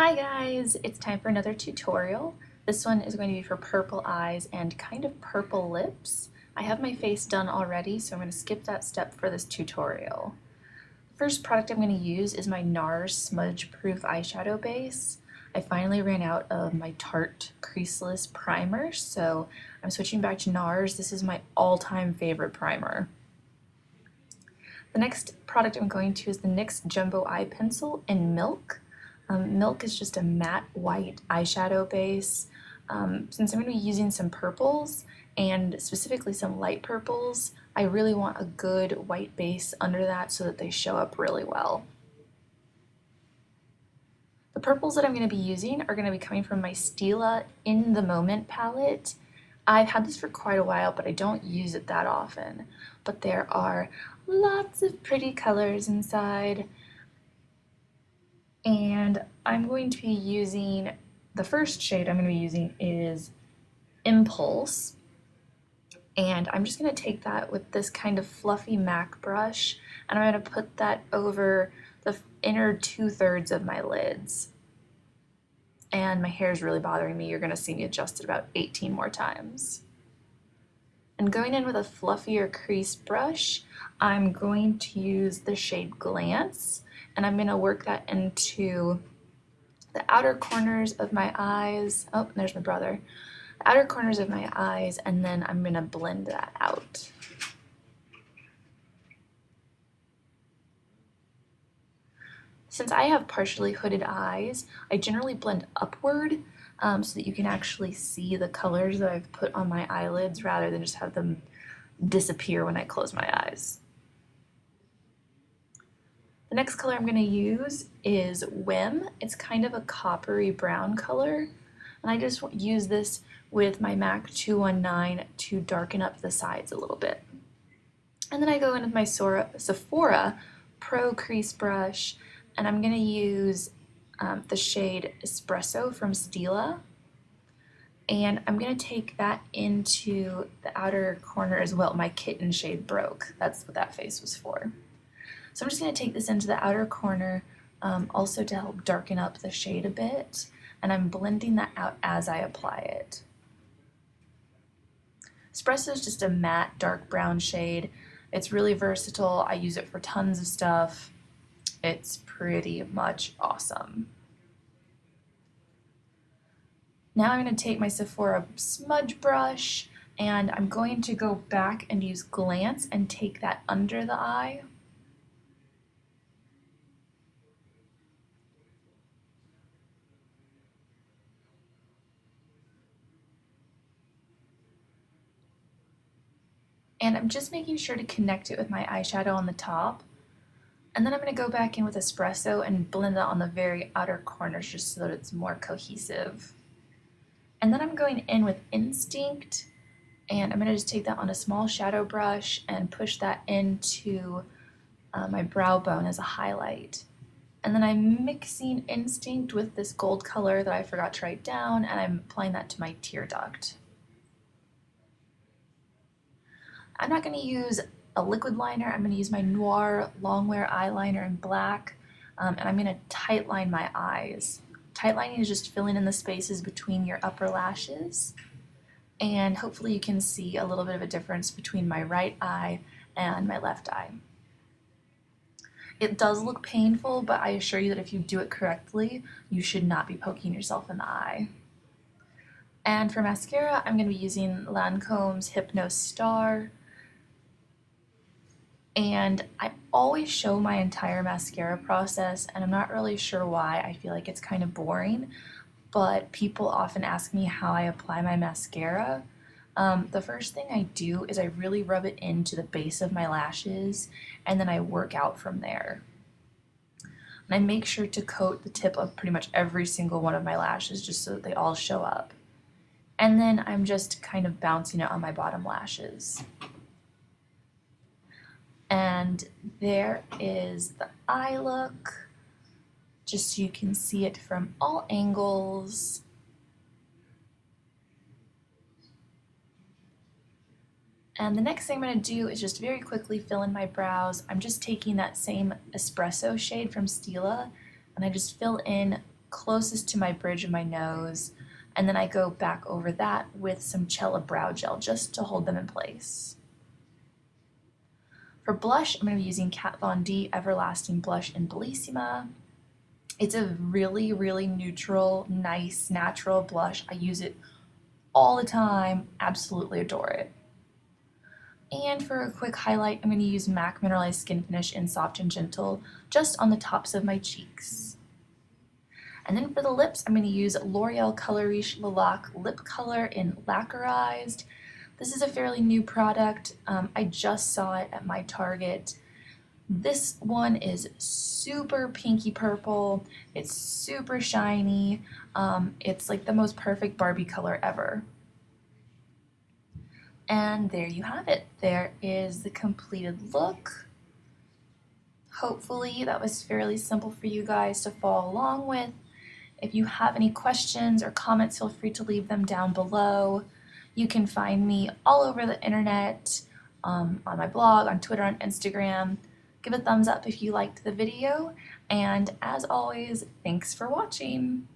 Hi guys, it's time for another tutorial. This one is going to be for purple eyes and kind of purple lips. I have my face done already, so I'm going to skip that step for this tutorial. The first product I'm going to use is my NARS Smudge Proof Eyeshadow Base. I finally ran out of my Tarte Creaseless Primer, so I'm switching back to NARS. This is my all-time favorite primer. The next product I'm going to is the NYX Jumbo Eye Pencil in Milk. Milk is just a matte white eyeshadow base. Since I'm going to be using some purples, and specifically some light purples, I really want a good white base under that so that they show up really well. The purples that I'm going to be using are going to be coming from my Stila In the Moment palette. I've had this for quite a while, but I don't use it that often. But there are lots of pretty colors inside. And I'm going to be using, the first shade I'm going to be using is Impulse. And I'm just going to take that with this kind of fluffy MAC brush, and I'm going to put that over the inner 2/3 of my lids. And my hair is really bothering me. You're going to see me adjust it about 18 more times. And going in with a fluffier crease brush, I'm going to use the shade Glance, and I'm going to work that into the outer corners of my eyes. Oh, there's my brother. The outer corners of my eyes, and then I'm going to blend that out. Since I have partially hooded eyes, I generally blend upward so that you can actually see the colors that I've put on my eyelids rather than just have them disappear when I close my eyes. The next color I'm going to use is Whim. It's kind of a coppery brown color, and I just use this with my MAC 219 to darken up the sides a little bit. And then I go in with my Sephora Pro Crease Brush, and I'm going to use the shade Espresso from Stila. And I'm going to take that into the outer corner as well. My kitten shade Broke. That's what that face was for. So I'm just going to take this into the outer corner also to help darken up the shade a bit. And I'm blending that out as I apply it. Espresso is just a matte dark brown shade. It's really versatile. I use it for tons of stuff. It's pretty much awesome. Now I'm going to take my Sephora smudge brush, and I'm going to go back and use Glance and take that under the eye. And I'm just making sure to connect it with my eyeshadow on the top. And then I'm going to go back in with Espresso and blend that on the very outer corners just so that it's more cohesive. And then I'm going in with Instinct, and I'm going to just take that on a small shadow brush and push that into my brow bone as a highlight. And then I'm mixing Instinct with this gold color that I forgot to write down, and I'm applying that to my tear duct. I'm not going to use a liquid liner. I'm going to use my Noir Longwear eyeliner in black, and I'm going to tight line my eyes. Tight lining is just filling in the spaces between your upper lashes, and hopefully you can see a little bit of a difference between my right eye and my left eye. It does look painful, but I assure you that if you do it correctly, you should not be poking yourself in the eye. And for mascara, I'm going to be using Lancome's Hypno Star. And I always show my entire mascara process, and I'm not really sure why. I feel like it's kind of boring, but people often ask me how I apply my mascara. The first thing I do is I really rub it into the base of my lashes, and then I work out from there. And I make sure to coat the tip of pretty much every single one of my lashes just so that they all show up. And then I'm just kind of bouncing it on my bottom lashes. And there is the eye look, just so you can see it from all angles. And the next thing I'm going to do is just very quickly fill in my brows. I'm just taking that same Espresso shade from Stila, and I just fill in closest to my bridge of my nose, and then I go back over that with some CHELLA brow gel just to hold them in place. For blush, I'm going to be using Kat Von D Everlasting Blush in Bellissima. It's a really, really neutral, nice, natural blush. I use it all the time, absolutely adore it. And for a quick highlight, I'm going to use MAC Mineralized Skin Finish in Soft and Gentle just on the tops of my cheeks. And then for the lips, I'm going to use L'Oreal Color Riche Lilac Lip Color in Lacquerized. This is a fairly new product. I just saw it at my Target. This one is super pinky purple. It's super shiny. It's like the most perfect Barbie color ever. And there you have it. There is the completed look. Hopefully that was fairly simple for you guys to follow along with. If you have any questions or comments, feel free to leave them down below. You can find me all over the internet, on my blog, on Twitter, on Instagram. Give a thumbs up if you liked the video, and as always, thanks for watching.